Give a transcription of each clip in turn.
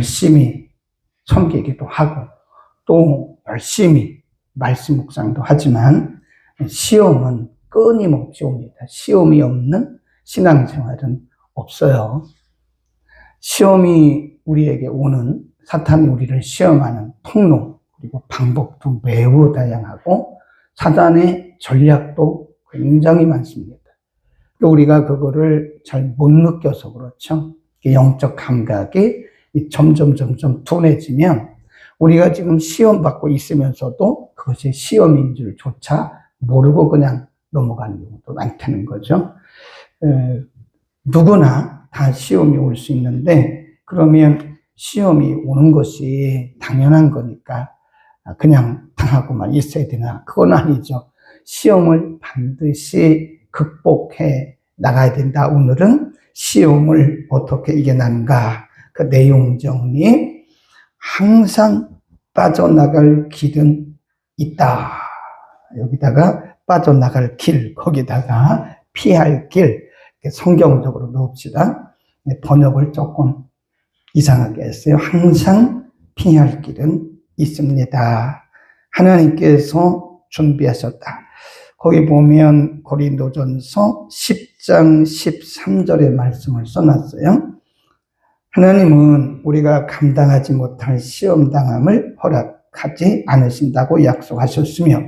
열심히 섬기기도 하고 또 열심히 말씀 묵상도 하지만 시험은 끊임없이 옵니다. 시험이 없는 신앙생활은 없어요. 시험이 우리에게 오는, 사탄이 우리를 시험하는 통로 그리고 방법도 매우 다양하고 사단의 전략도 굉장히 많습니다. 우리가 그거를 잘 못 느껴서 그렇죠. 영적 감각이 점점 둔해지면 우리가 지금 시험 받고 있으면서도 그것이 시험인 줄조차 모르고 그냥 넘어가는 경우도 많다는 거죠. 누구나 다 시험이 올 수 있는데 그러면 시험이 오는 것이 당연한 거니까 그냥 당하고만 있어야 되나? 그건 아니죠. 시험을 반드시 극복해 나가야 된다. 오늘은 시험을 어떻게 이겨나는가? 그 내용 정리. 항상 빠져나갈 길은 있다. 여기다가 빠져나갈 길, 거기다가 피할 길. 성경적으로 넣읍시다. 번역을 조금 이상하게 했어요. 항상 피할 길은 있습니다. 하나님께서 준비하셨다. 거기 보면 고린도전서 10장 13절의 말씀을 써놨어요. 하나님은 우리가 감당하지 못할 시험당함을 허락하지 않으신다고 약속하셨으며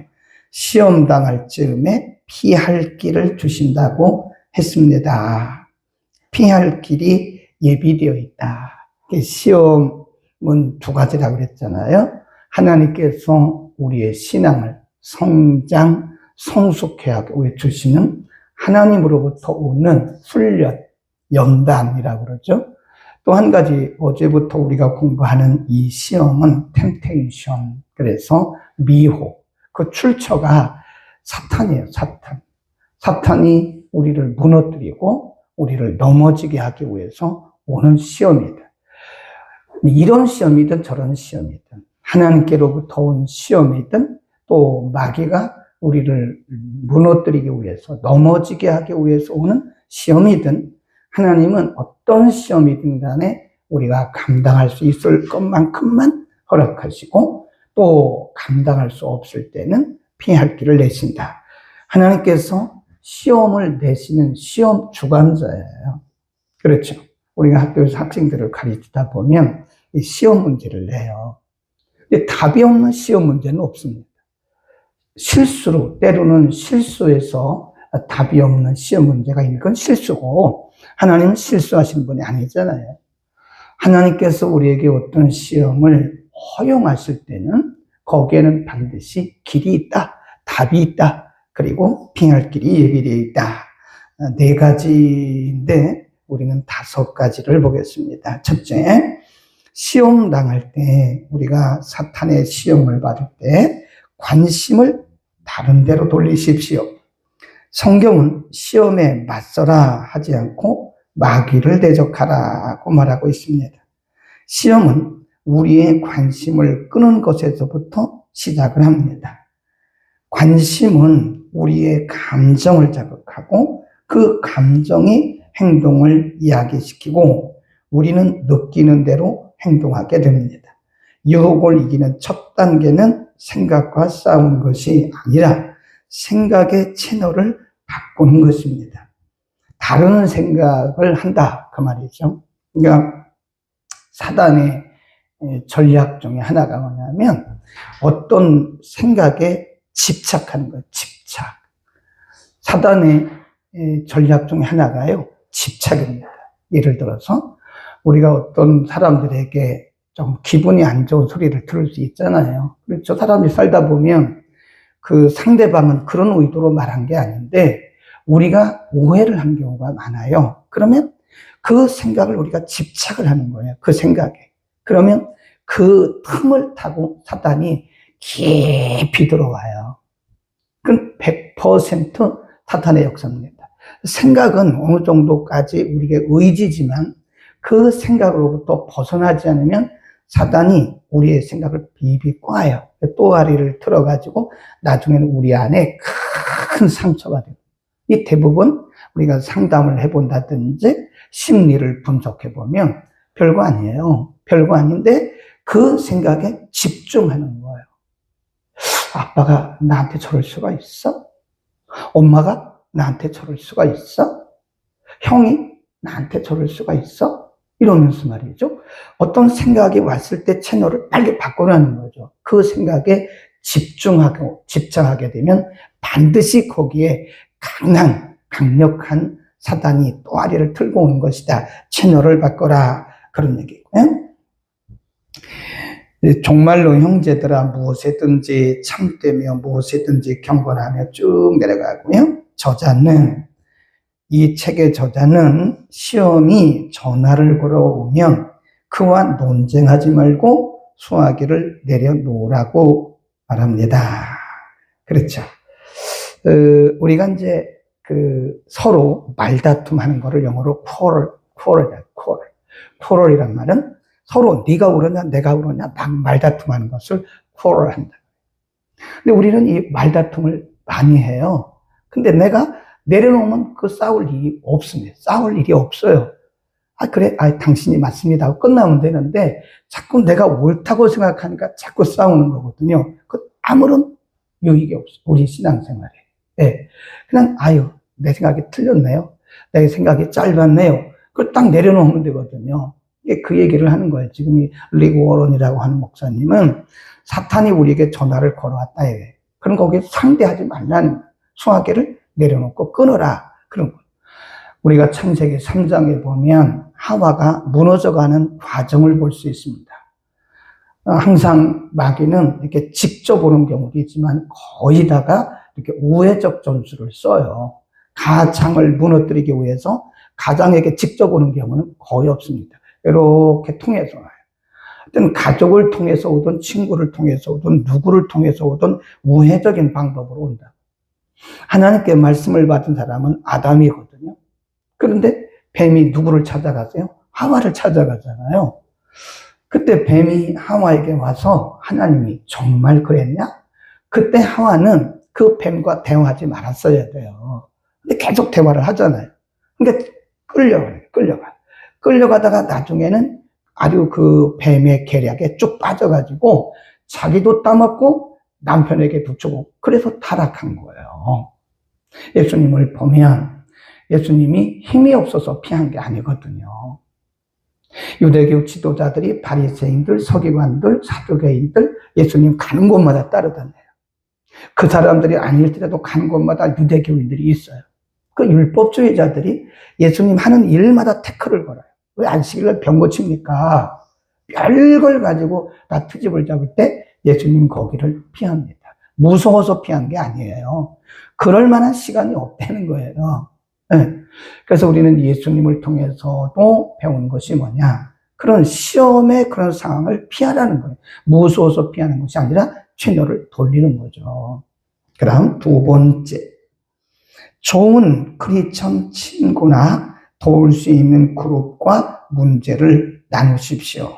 시험당할 즈음에 피할 길을 주신다고 했습니다. 피할 길이 예비되어 있다. 시험은 두 가지라고 그랬잖아요. 하나님께서 우리의 신앙을 성장, 성숙하게 주시는 하나님으로부터 오는 훈련, 연단이라고 그러죠. 또 한 가지 어제부터 우리가 공부하는 이 시험은 템테이션, 그래서 미혹, 그 출처가 사탄이에요. 사탄이 우리를 무너뜨리고 우리를 넘어지게 하기 위해서 오는 시험이다. 이런 시험이든 저런 시험이든 하나님께로부터 온 시험이든 또 마귀가 우리를 무너뜨리기 위해서 넘어지게 하기 위해서 오는 시험이든 하나님은 어떤 시험이든 간에 우리가 감당할 수 있을 것만큼만 허락하시고 또 감당할 수 없을 때는 피할 길을 내신다. 하나님께서 시험을 내시는 시험 주관자예요. 그렇죠. 우리가 학교에서 학생들을 가르치다 보면 이 시험 문제를 내요. 근데 답이 없는 시험 문제는 없습니다. 실수로, 때로는 실수해서 답이 없는 시험 문제가 있는 건 실수고 하나님은 실수하신 분이 아니잖아요. 하나님께서 우리에게 어떤 시험을 허용하실 때는 거기에는 반드시 길이 있다, 답이 있다, 그리고 피할 길이 예비되어 있다. 네 가지인데 우리는 5가지를 보겠습니다. 첫째, 시험 당할 때 우리가 사탄의 시험을 받을 때 관심을 다른 데로 돌리십시오. 성경은 시험에 맞서라 하지 않고 마귀를 대적하라고 말하고 있습니다. 시험은 우리의 관심을 끄는 것에서부터 시작을 합니다. 관심은 우리의 감정을 자극하고 그 감정이 행동을 이야기시키고 우리는 느끼는 대로 행동하게 됩니다. 유혹을 이기는 첫 단계는 생각과 싸우는 것이 아니라 생각의 채널을 바꾸는 것입니다. 다른 생각을 한다, 그 말이죠. 그러니까 사단의 전략 중에 하나가 뭐냐면 어떤 생각에 집착하는 거예요. 집착. 사단의 전략 중에 하나가요, 집착입니다. 예를 들어서 우리가 어떤 사람들에게 좀 기분이 안 좋은 소리를 들을 수 있잖아요. 그렇죠. 사람이 살다 보면 그 상대방은 그런 의도로 말한 게 아닌데 우리가 오해를 한 경우가 많아요. 그러면 그 생각을 우리가 집착을 하는 거예요. 그 생각에. 그러면 그 틈을 타고 사탄이 깊이 들어와요. 그건 100% 사탄의 역사입니다. 생각은 어느 정도까지 우리에게 의지지만 그 생각으로부터 벗어나지 않으면 사단이 우리의 생각을 비비 꽈요. 또아리를 틀어가지고 나중에는 우리 안에 큰 상처가 돼요. 이 대부분 우리가 상담을 해본다든지 심리를 분석해보면 별거 아니에요. 별거 아닌데 그 생각에 집중하는 거예요. 아빠가 나한테 저럴 수가 있어? 엄마가 나한테 저럴 수가 있어? 형이 나한테 저럴 수가 있어? 이러면서 말이죠. 어떤 생각이 왔을 때 채널을 빨리 바꾸라는 거죠. 그 생각에 집중하게 되면 반드시 거기에 강력한 사단이 또아리를 틀고 오는 것이다. 채널을 바꿔라. 그런 얘기고요. 정말로 형제들아 무엇이든지 참되며 무엇이든지 경건하며 쭉 내려가고요. 이 책의 저자는 시험이 전화를 걸어오면 그와 논쟁하지 말고 수화기를 내려놓으라고 말합니다. 그렇죠. 우리가 이제 서로 말다툼하는 거를 영어로 quarrel이란 말은 서로 네가 울었냐 내가 울었냐 막 말다툼하는 것을 quarrel한다. 근데 우리는 이 말다툼을 많이 해요. 근데 내가 내려놓으면 싸울 일이 없습니다. 싸울 일이 없어요. 그래, 당신이 맞습니다 하고 끝나면 되는데 자꾸 내가 옳다고 생각하니까 자꾸 싸우는 거거든요. 아무런 유익이 없어요. 우리 신앙생활에. 네. 그냥 내 생각이 틀렸네요. 내 생각이 짧았네요. 그걸 딱 내려놓으면 되거든요. 그 얘기를 하는 거예요. 지금 이 리그 워런이라고 하는 목사님은 사탄이 우리에게 전화를 걸어왔다. 그럼 거기에 상대하지 말라는 거예요. 수화기를 내려놓고 끊어라. 그런 거예요. 우리가 창세기 3장에 보면 하와가 무너져가는 과정을 볼 수 있습니다. 항상 마귀는 이렇게 직접 오는 경우도 있지만 거의 다가 이렇게 우회적 전술을 써요. 가장을 무너뜨리기 위해서 가장에게 직접 오는 경우는 거의 없습니다. 이렇게 통해서 와요. 어떤 가족을 통해서 오든 친구를 통해서 오든 누구를 통해서 오든 우회적인 방법으로 온다. 하나님께 말씀을 받은 사람은 아담이거든요. 그런데 뱀이 누구를 찾아가세요? 하와를 찾아가잖아요. 그때 뱀이 하와에게 와서 하나님이 정말 그랬냐? 그때 하와는 그 뱀과 대화하지 말았어야 돼요. 근데 계속 대화를 하잖아요. 그러니까 끌려가다가 나중에는 아주 그 뱀의 계략에 쭉 빠져가지고 자기도 따먹고 남편에게 붙이고 그래서 타락한 거예요. 예수님을 보면 예수님이 힘이 없어서 피한 게 아니거든요. 유대교 지도자들이 바리새인들, 서기관들, 사두개인들 예수님 가는 곳마다 따라다녀요. 그 사람들이 아닐지라도 가는 곳마다 유대교인들이 있어요. 그 율법주의자들이 예수님 하는 일마다 태클을 걸어요. 왜 안식일날 병 고칩니까? 별걸 가지고 다 트집을 잡을 때 예수님 거기를 피합니다. 무서워서 피한 게 아니에요. 그럴 만한 시간이 없다는 거예요. 네. 그래서 우리는 예수님을 통해서도 배운 것이 뭐냐? 그런 시험의 그런 상황을 피하라는 거예요. 무서워서 피하는 것이 아니라 채널을 돌리는 거죠. 그다음 두 번째, 좋은 크리스천 친구나 도울 수 있는 그룹과 문제를 나누십시오.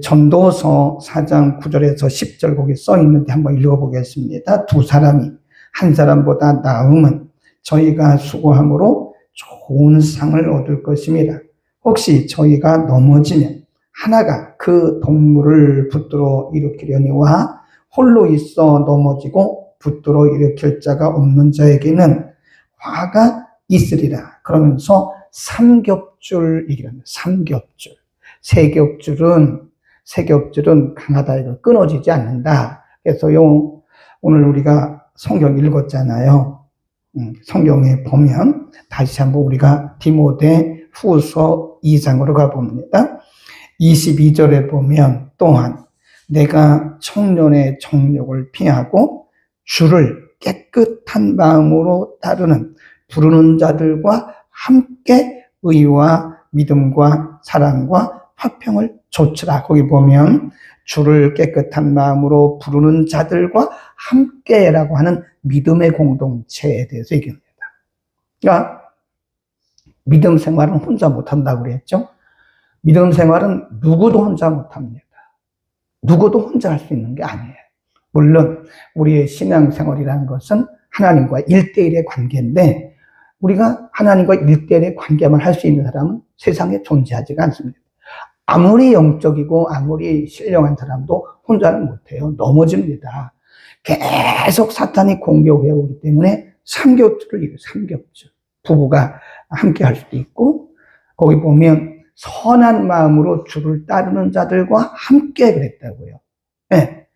전도서 4장 9절에서 10절 거기 써 있는데 한번 읽어보겠습니다. 두 사람이 한 사람보다 나음은 저희가 수고함으로 좋은 상을 얻을 것입니다. 혹시 저희가 넘어지면 하나가 그 동물을 붙들어 일으키려니와 홀로 있어 넘어지고 붙들어 일으킬 자가 없는 자에게는 화가 있으리라. 그러면서 삼겹줄 얘기합니다. 삼겹줄. 세겹줄은 강하다. 이거 끊어지지 않는다. 그래서 오늘 우리가 성경 읽었잖아요. 성경에 보면 다시 한번 우리가 디모데 후서 2장으로 가봅니다. 22절에 보면 또한 내가 청년의 정욕을 피하고 주를 깨끗한 마음으로 따르는 부르는 자들과 함께 의와 믿음과 사랑과 화평을 좇으라. 거기 보면 주를 깨끗한 마음으로 부르는 자들과 함께라고 하는 믿음의 공동체에 대해서 얘기합니다. 그러니까 믿음 생활은 혼자 못한다고 그랬죠. 믿음 생활은 누구도 혼자 못합니다. 누구도 혼자 할 수 있는 게 아니에요. 물론 우리의 신앙생활이라는 것은 하나님과 1대1의 관계인데 우리가 하나님과 1대1의 관계만 할 수 있는 사람은 세상에 존재하지가 않습니다. 아무리 영적이고 아무리 신령한 사람도 혼자는 못해요. 넘어집니다. 계속 사탄이 공격해 오기 때문에 삼겹줄을 이뤄요. 삼겹줄. 부부가 함께 할 수도 있고, 거기 보면 선한 마음으로 주를 따르는 자들과 함께 그랬다고요. 네.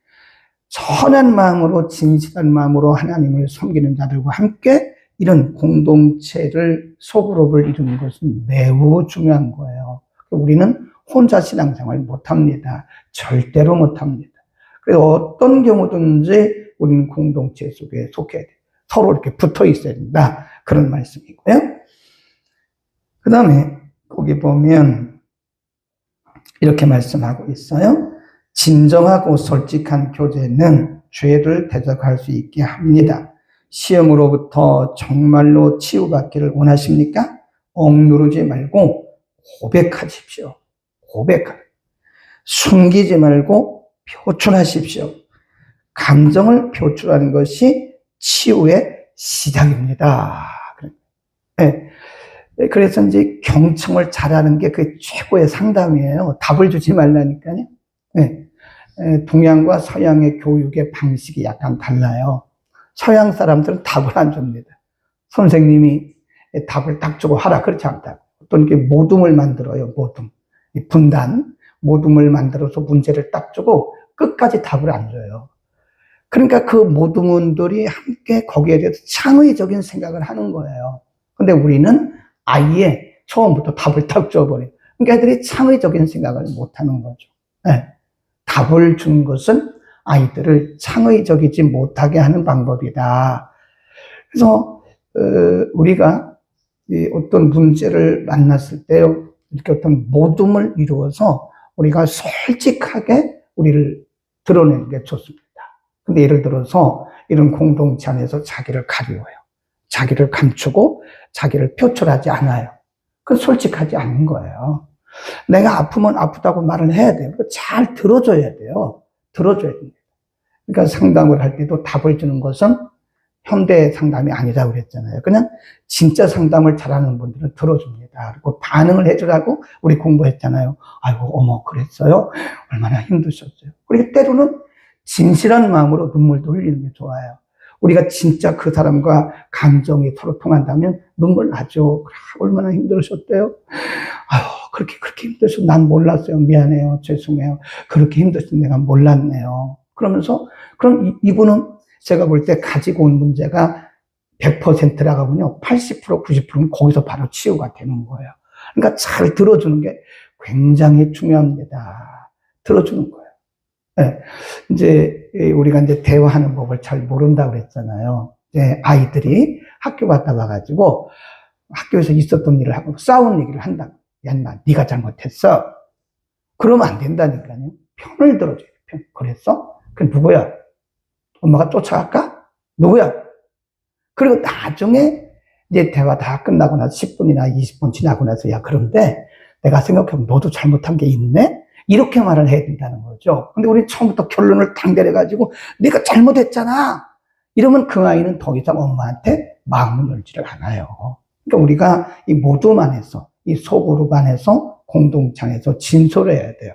선한 마음으로, 진실한 마음으로 하나님을 섬기는 자들과 함께 이런 공동체를, 소그룹을 이루는 것은 매우 중요한 거예요. 우리는 혼자 신앙생활 못합니다. 절대로 못합니다. 그래서 어떤 경우든지 우리는 공동체 속에 속해야 돼요. 서로 이렇게 붙어 있어야 된다. 그런 말씀이고요. 그 다음에 거기 보면 이렇게 말씀하고 있어요. 진정하고 솔직한 교제는 죄를 대적할 수 있게 합니다. 시험으로부터 정말로 치유받기를 원하십니까? 억누르지 말고 고백하십시오. 숨기지 말고 표출하십시오. 감정을 표출하는 것이 치유의 시작입니다. 네. 그래서 이제 경청을 잘하는 게 그 최고의 상담이에요. 답을 주지 말라니까요. 네. 동양과 서양의 교육의 방식이 약간 달라요. 서양 사람들은 답을 안 줍니다. 선생님이 답을 딱 주고 하라, 그렇지 않다고. 어떤 게 모둠을 만들어요. 분단, 모둠을 만들어서 문제를 딱 주고 끝까지 답을 안 줘요. 그러니까 그 모둠원들이 함께 거기에 대해서 창의적인 생각을 하는 거예요. 근데 우리는 아예 처음부터 답을 딱 줘버려요. 그러니까 애들이 창의적인 생각을 못 하는 거죠. 네. 답을 주는 것은 아이들을 창의적이지 못하게 하는 방법이다. 그래서 우리가 어떤 문제를 만났을 때 이렇게 어떤 모둠을 이루어서 우리가 솔직하게 우리를 드러내는 게 좋습니다. 근데 예를 들어서 이런 공동체 안에서 자기를 가리워요. 자기를 감추고 자기를 표출하지 않아요. 그건 솔직하지 않은 거예요. 내가 아프면 아프다고 말을 해야 돼요. 잘 들어줘야 돼요. 들어줘야 됩니다. 그러니까 상담을 할 때도 답을 주는 것은 현대 상담이 아니라고 그랬잖아요. 그냥 진짜 상담을 잘하는 분들은 들어줍니다. 그리고 반응을 해주라고 우리 공부했잖아요. 아이고, 어머, 그랬어요? 얼마나 힘드셨어요? 그리고 때로는 진실한 마음으로 눈물도 흘리는 게 좋아요. 우리가 진짜 그 사람과 감정이 서로 통한다면 눈물 나죠. 얼마나 힘들으셨대요? 아유, 그렇게 힘드셔. 난 몰랐어요. 미안해요. 죄송해요. 그렇게 힘드셔. 내가 몰랐네요. 그러면서, 그럼 이분은 제가 볼 때 가지고 온 문제가 100%라가군요. 80%, 90%는 거기서 바로 치유가 되는 거예요. 그러니까 잘 들어주는 게 굉장히 중요합니다. 들어주는 거예요. 네. 이제 우리가 이제 대화하는 법을 잘 모른다고 그랬잖아요. 이제 아이들이 학교 갔다 와가지고 학교에서 있었던 일을 하고 싸운 얘기를 한다. 야, 인마, 네가 잘못했어. 그러면 안 된다니까요. 편을 들어줘야 돼. 편. 그랬어? 그럼 누구야? 엄마가 쫓아갈까? 누구야? 그리고 나중에 이제 대화 다 끝나고 나서 10분이나 20분 지나고 나서 야, 그런데 내가 생각해보면 너도 잘못한 게 있네? 이렇게 말을 해야 된다는 거죠. 근데 우리 처음부터 결론을 딱 내려가지고 네가 잘못했잖아. 이러면 그 아이는 더 이상 엄마한테 마음을 열지를 않아요. 그러니까 우리가 이 모둠 안에서, 이 소그룹 안에서, 공동체에서 진솔해야 돼요.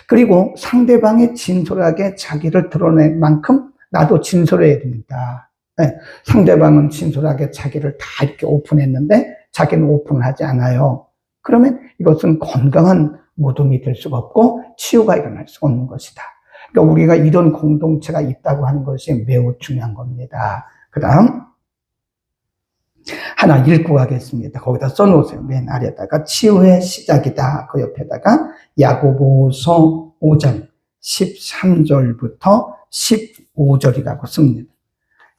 그리고 상대방이 진솔하게 자기를 드러낼 만큼 나도 진솔해야 됩니다. 네. 상대방은 진솔하게 자기를 다 이렇게 오픈했는데 자기는 오픈을 하지 않아요. 그러면 이것은 건강한 모둠이 될 수가 없고 치유가 일어날 수 없는 것이다. 그러니까 우리가 이런 공동체가 있다고 하는 것이 매우 중요한 겁니다. 그 다음 하나 읽고 가겠습니다. 거기다 써놓으세요. 맨 아래다가 치유의 시작이다. 그 옆에다가 야고보서 5장 13절부터 15절이라고 씁니다.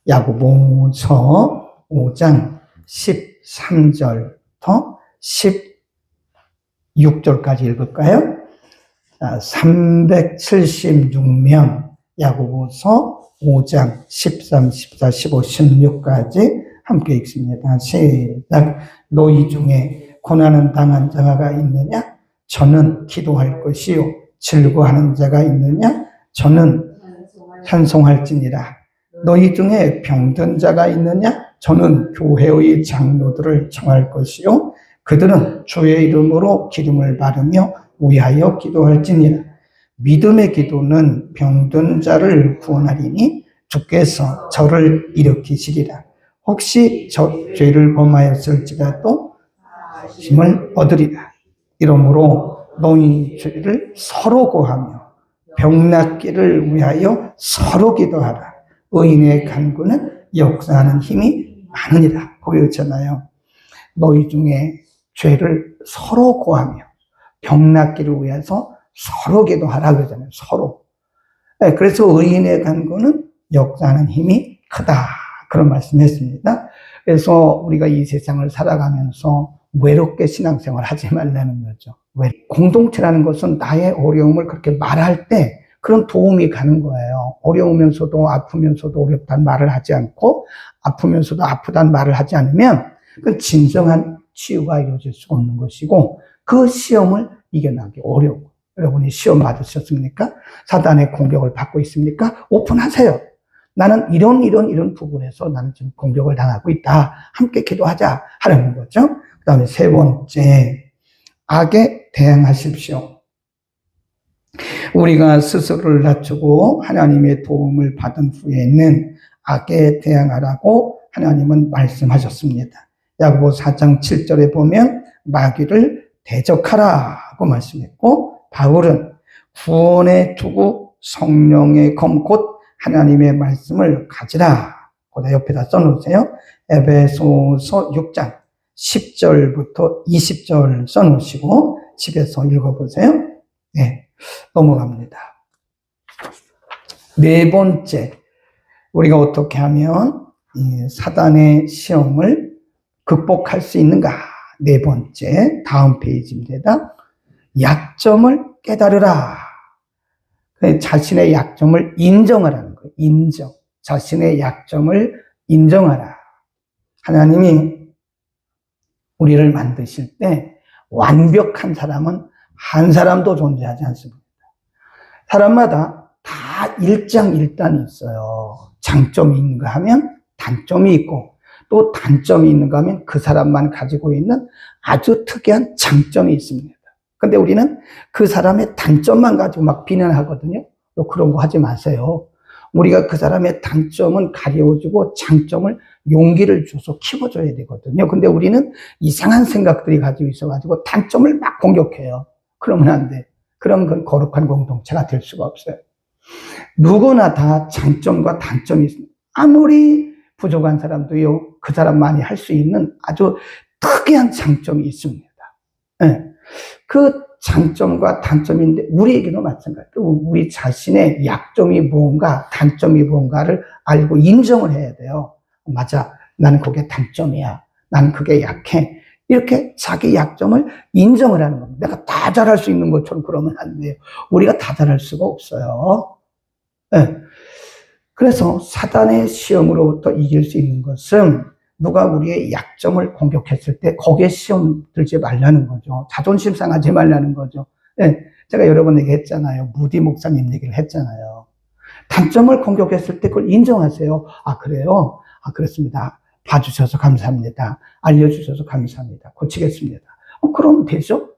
야고보서 5장 13절부터 16절까지 읽을까요? 376명 야고보서 5장 13, 14, 15, 16까지 함께 읽습니다. 시작. 너희 중에 고난은 당한 자가 있느냐? 저는 기도할 것이요. 즐거워하는 자가 있느냐? 저는 찬송할지니라. 너희 중에 병든 자가 있느냐? 저는 교회의 장로들을 청할 것이요. 그들은 주의 이름으로 기름을 바르며 위하여 기도할지니라. 믿음의 기도는 병든 자를 구원하리니 주께서 저를 일으키시리라. 혹시 저 죄를 범하였을지라도 힘을 얻으리라. 이러므로 너희 죄를 서로 고하며 병낫기를 위하여 서로 기도하라. 의인의 간구는 역사하는 힘이 많으니라. 거기 있잖아요. 너희 중에 죄를 서로 고하며 병낫기를 위해서 서로 기도하라 그러잖아요. 서로. 그래서 의인의 간구는 역사하는 힘이 크다. 그런 말씀했습니다. 그래서 우리가 이 세상을 살아가면서 외롭게 신앙생활 하지 말라는 거죠. 공동체라는 것은 나의 어려움을 그렇게 말할 때 그런 도움이 가는 거예요. 어려우면서도 아프면서도 어렵다는 말을 하지 않고 아프면서도 아프다는 말을 하지 않으면 그건 진정한 치유가 이루어질 수가 없는 것이고 그 시험을 이겨나기 어려워. 여러분이 시험 받으셨습니까? 사단의 공격을 받고 있습니까? 오픈하세요. 나는 이런 부분에서 나는 지금 공격을 당하고 있다. 함께 기도하자 하는 거죠. 그 다음에 세 번째, 악에 대항하십시오. 우리가 스스로를 낮추고 하나님의 도움을 받은 후에는 악에 대항하라고 하나님은 말씀하셨습니다. 야고보 4장 7절에 보면 마귀를 대적하라고 말씀했고 바울은 구원의 투구 성령의 검 곧 하나님의 말씀을 가지라. 거기다 옆에다 써놓으세요. 에베소서 6장 10절부터 20절 써놓으시고 집에서 읽어보세요. 네, 넘어갑니다. 네 번째, 우리가 어떻게 하면 이 사단의 시험을 극복할 수 있는가? 네 번째, 다음 페이지입니다. 약점을 깨달으라. 자신의 약점을 인정하라는 거예요. 인정. 자신의 약점을 인정하라. 하나님이 우리를 만드실 때 완벽한 사람은 한 사람도 존재하지 않습니다. 사람마다 다 일장일단이 있어요. 장점이 있는가 하면 단점이 있고 또 단점이 있는가 하면 그 사람만 가지고 있는 아주 특이한 장점이 있습니다. 근데 우리는 그 사람의 단점만 가지고 막 비난하거든요. 그런 거 하지 마세요. 우리가 그 사람의 단점은 가려주고 장점을 용기를 줘서 키워줘야 되거든요. 근데 우리는 이상한 생각들이 가지고 있어가지고 단점을 막 공격해요. 그러면 안 돼. 그럼 그건 거룩한 공동체가 될 수가 없어요. 누구나 다 장점과 단점이 있습니다. 아무리 부족한 사람도요, 그 사람만이 할 수 있는 아주 특이한 장점이 있습니다. 네. 그 장점과 단점인데 우리에게도 마찬가지로 우리 자신의 약점이 무언가 단점이 무언가를 알고 인정을 해야 돼요. 맞아, 나는 그게 단점이야, 나는 그게 약해. 이렇게 자기 약점을 인정을 하는 겁니다. 내가 다 잘할 수 있는 것처럼 그러면 안 돼요. 우리가 다 잘할 수가 없어요. 네. 그래서 사단의 시험으로부터 이길 수 있는 것은 누가 우리의 약점을 공격했을 때 거기에 시험 들지 말라는 거죠. 자존심 상하지 말라는 거죠. 네, 제가 여러 번 얘기했잖아요. 무디 목사님 얘기를 했잖아요. 단점을 공격했을 때 그걸 인정하세요. 아, 그래요? 아, 그렇습니다. 봐주셔서 감사합니다. 알려주셔서 감사합니다. 고치겠습니다. 그러면 되죠?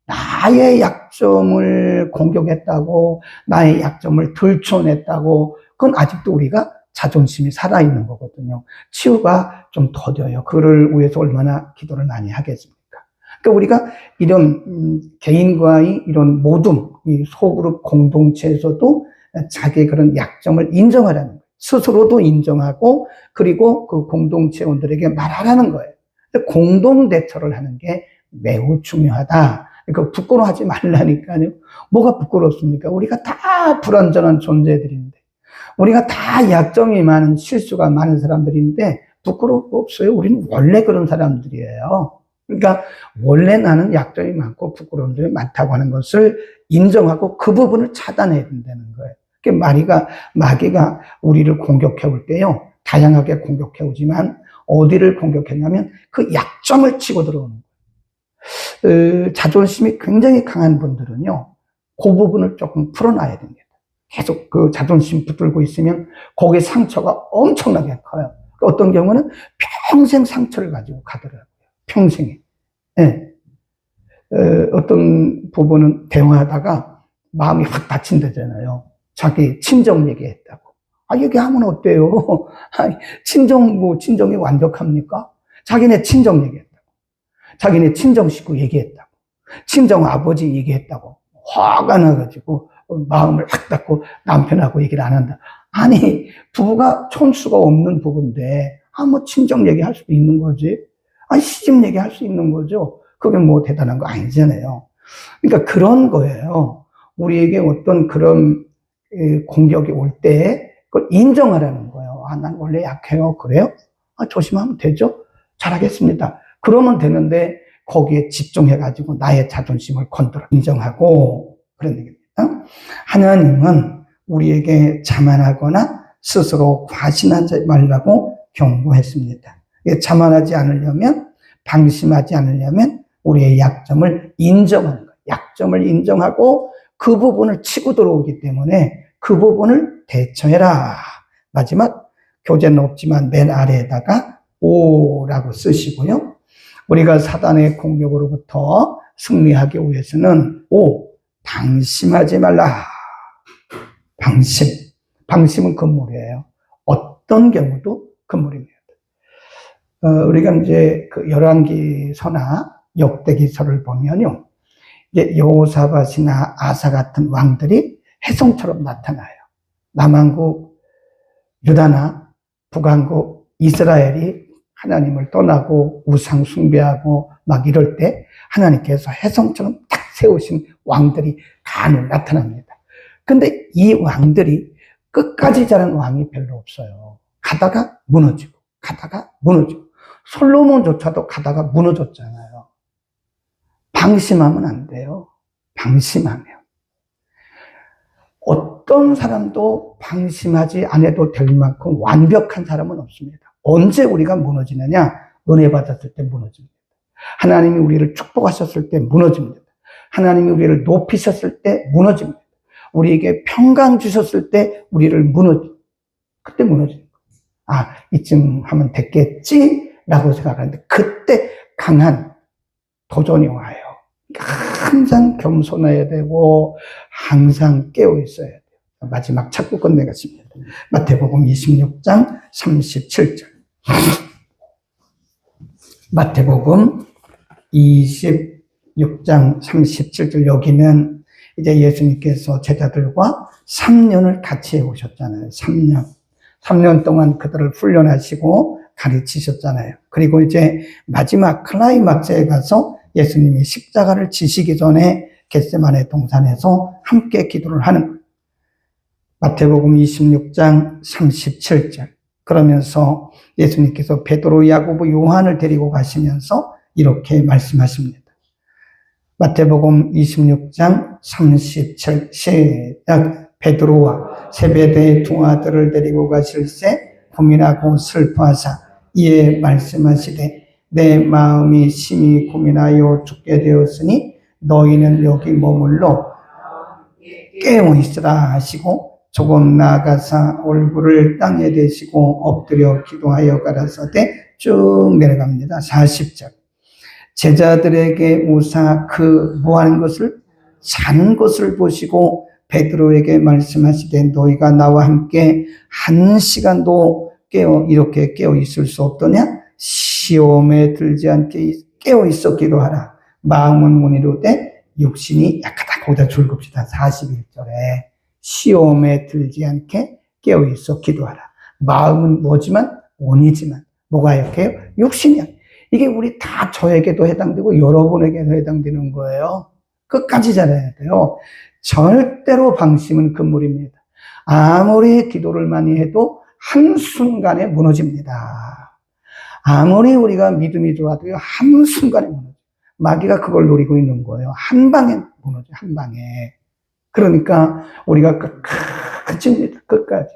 나의 약점을 공격했다고, 나의 약점을 들춰냈다고, 그건 아직도 우리가 자존심이 살아있는 거거든요. 치유가 좀 더뎌요. 그를 위해서 얼마나 기도를 많이 하겠습니까? 그러니까 우리가 이런 개인과의 이런 모둠, 이 소그룹 공동체에서도 자기의 그런 약점을 인정하라는 거예요. 스스로도 인정하고 그리고 그 공동체원들에게 말하라는 거예요. 공동 대처를 하는 게 매우 중요하다. 그러니까 부끄러워하지 말라니까요. 뭐가 부끄럽습니까? 우리가 다 불완전한 존재들인데, 우리가 다 약점이 많은 실수가 많은 사람들인데 부끄러울 거 없어요. 우리는 원래 그런 사람들이에요. 그러니까 원래 나는 약점이 많고 부끄러운 점이 많다고 하는 것을 인정하고 그 부분을 차단해야 된다는 거예요. 마귀가 우리를 공격해 올 때요, 다양하게 공격해 오지만 어디를 공격했냐면 그 약점을 치고 들어오는 거예요. 자존심이 굉장히 강한 분들은요, 그 부분을 조금 풀어놔야 됩니다. 계속 그 자존심 붙들고 있으면 거기에 상처가 엄청나게 커요. 어떤 경우는 평생 상처를 가지고 가더라고요. 평생에. 네. 어떤 부부는 대화하다가 마음이 확 다친다잖아요. 자기 친정 얘기했다고. 아, 얘기하면 어때요? 친정이 완벽합니까? 자기네 친정 얘기했다고. 자기네 친정 식구 얘기했다고. 친정 아버지 얘기했다고. 화가 나가지고 마음을 확 닫고 남편하고 얘기를 안 한다. 아니, 부부가 촌수가 없는 부부인데, 뭐 친정 얘기할 수도 있는 거지. 시집 얘기할 수 있는 거죠. 그게 뭐 대단한 거 아니잖아요. 그러니까 그런 거예요. 우리에게 어떤 그런 공격이 올 때 그걸 인정하라는 거예요. 난 원래 약해요. 그래요? 조심하면 되죠. 잘하겠습니다. 그러면 되는데 거기에 집중해가지고 나의 자존심을 건드려 인정하고 그런 얘기입니다. 하나님은 우리에게 자만하거나 스스로 과신하지 말라고 경고했습니다. 자만하지 않으려면, 방심하지 않으려면 우리의 약점을 인정하는 거예요. 약점을 인정하고 그 부분을 치고 들어오기 때문에 그 부분을 대처해라. 마지막 교재는 없지만 맨 아래에다가 오라고 쓰시고요. 우리가 사단의 공격으로부터 승리하기 위해서는 방심하지 말라. 방심은 금물이에요. 어떤 경우도 금물입니다. 우리가 이제 그 열왕기서나 역대기서를 보면요. 이제 여호사밧이나 아사 같은 왕들이 혜성처럼 나타나요. 남왕국 유다나 북왕국 이스라엘이 하나님을 떠나고 우상 숭배하고 막 이럴 때 하나님께서 혜성처럼 딱 세우신 왕들이 간혹 나타납니다. 근데 이 왕들이 끝까지 자란 왕이 별로 없어요. 가다가 무너지고 솔로몬조차도 가다가 무너졌잖아요. 방심하면 안 돼요. 방심하면. 어떤 사람도 방심하지 않아도 될 만큼 완벽한 사람은 없습니다. 언제 우리가 무너지느냐? 은혜 받았을 때 무너집니다. 하나님이 우리를 축복하셨을 때 무너집니다. 하나님이 우리를 높이셨을 때 무너집니다. 우리에게 평강 주셨을 때 우리를 그때 무너집니다. 이쯤 하면 됐겠지? 라고 생각하는데 그때 강한 도전이 와요. 항상 겸손해야 되고 항상 깨어 있어야 돼요. 마지막 찾고 끝내겠습니다. 마태복음 26장 37절. 마태복음 26장 37절. 여기는 이제 예수님께서 제자들과 3년을 같이 해오셨잖아요. 3년 동안 그들을 훈련하시고 가르치셨잖아요. 그리고 이제 마지막 클라이막스에 가서 예수님이 십자가를 지시기 전에 겟세마네 동산에서 함께 기도를 하는 거예요. 마태복음 26장 37절. 그러면서 예수님께서 베드로, 야고보, 요한을 데리고 가시면서 이렇게 말씀하십니다. 마태복음 26장 37 시작. 베드로와 세베대의 두 아들을 데리고 가실새 고민하고 슬퍼하사 이에 말씀하시되 내 마음이 심히 고민하여 죽게 되었으니 너희는 여기 머물러 깨어 있으라 하시고 조금 나아가사 얼굴을 땅에 대시고 엎드려 기도하여 가라사대 쭉 내려갑니다. 40절. 제자들에게 오사 그 무한 것을 자는 것을 보시고 베드로에게 말씀하시되 너희가 나와 함께 한 시간도 이렇게 깨어 있을 수 없더냐? 시험에 들지 않게 깨어 있어 기도하라. 마음은 문이로되 육신이 약하다. 거기다 줄급시다. 41절에 시험에 들지 않게 깨어 있어 기도하라. 마음은 뭐지만 원이지만 뭐가 약해요? 육신이야. 이게 우리 다 저에게도 해당되고 여러분에게도 해당되는 거예요. 끝까지 잘해야 돼요. 절대로 방심은 금물입니다. 아무리 기도를 많이 해도 한순간에 무너집니다. 아무리 우리가 믿음이 좋아도요, 한순간에 무너져요. 마귀가 그걸 노리고 있는 거예요. 한 방에 무너져요, 한 방에. 그러니까 우리가 끝까지입니다. 끝까지.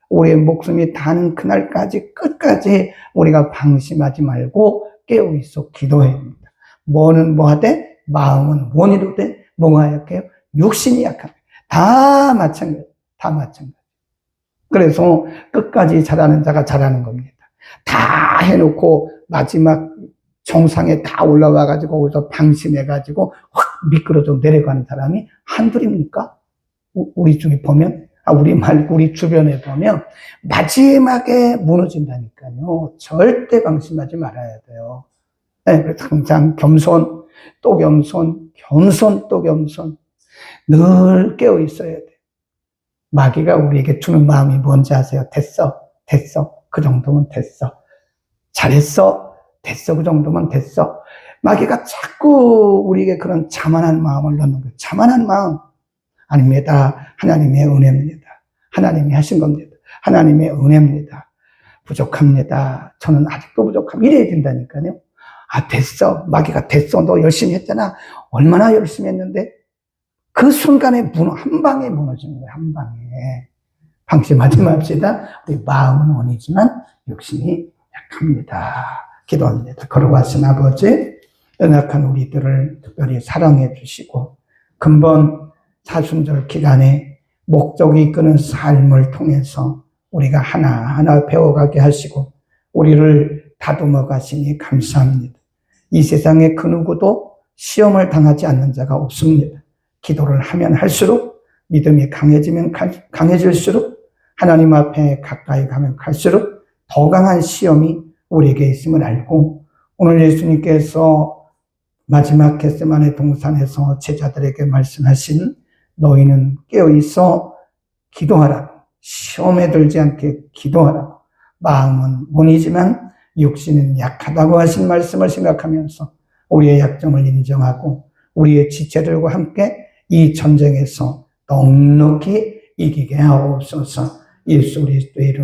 우리의 목숨이 닿는 그날까지 끝까지 우리가 방심하지 말고 깨어있어 기도해야 합니다. 뭐는 뭐하되 마음은 원이로되 뭐가 약해요? 육신이 약합니다. 다 마찬가지. 그래서 끝까지 잘하는 자가 잘하는 겁니다. 다 해놓고 마지막 정상에 다 올라와가지고 거기서 방심해가지고 확 미끄러져 내려가는 사람이 한둘입니까? 우리 중에 보면, 우리 주변에 보면 마지막에 무너진다니까요. 절대 방심하지 말아야 돼요. 네, 그래서 항상 겸손, 또 겸손, 겸손, 또 겸손. 늘 깨어 있어야 돼. 마귀가 우리에게 주는 마음이 뭔지 아세요? 됐어. 그 정도면 됐어. 잘했어. 됐어. 그 정도면 됐어. 마귀가 자꾸 우리에게 그런 자만한 마음을 넣는 거예요. 자만한 마음. 아닙니다. 하나님의 은혜입니다. 하나님이 하신 겁니다. 하나님의 은혜입니다. 부족합니다. 저는 아직도 부족합니다. 이래야 된다니까요. 됐어. 마귀가 됐어. 너 열심히 했잖아. 얼마나 열심히 했는데 그 순간에 한 방에 무너지는 거예요. 한 방에. 방심하지 맙시다. 우리 마음은 원이지만 육신이 약합니다. 기도합니다. 걸어가신 아버지, 연약한 우리들을 특별히 사랑해 주시고 근본 사순절 기간에 목적이 이끄는 삶을 통해서 우리가 하나하나 배워가게 하시고 우리를 다듬어 가시니 감사합니다. 이 세상에 그 누구도 시험을 당하지 않는 자가 없습니다. 기도를 하면 할수록 믿음이 강해지면 강해질수록 하나님 앞에 가까이 가면 갈수록 더 강한 시험이 우리에게 있음을 알고 오늘 예수님께서 마지막 겟세마네 동산에서 제자들에게 말씀하신 너희는 깨어있어 기도하라고 시험에 들지 않게 기도하라고 마음은 원이지만 육신은 약하다고 하신 말씀을 생각하면서 우리의 약점을 인정하고 우리의 지체들과 함께 이 전쟁에서 넉넉히 이기게 하옵소서. 예수 그리스도의 이름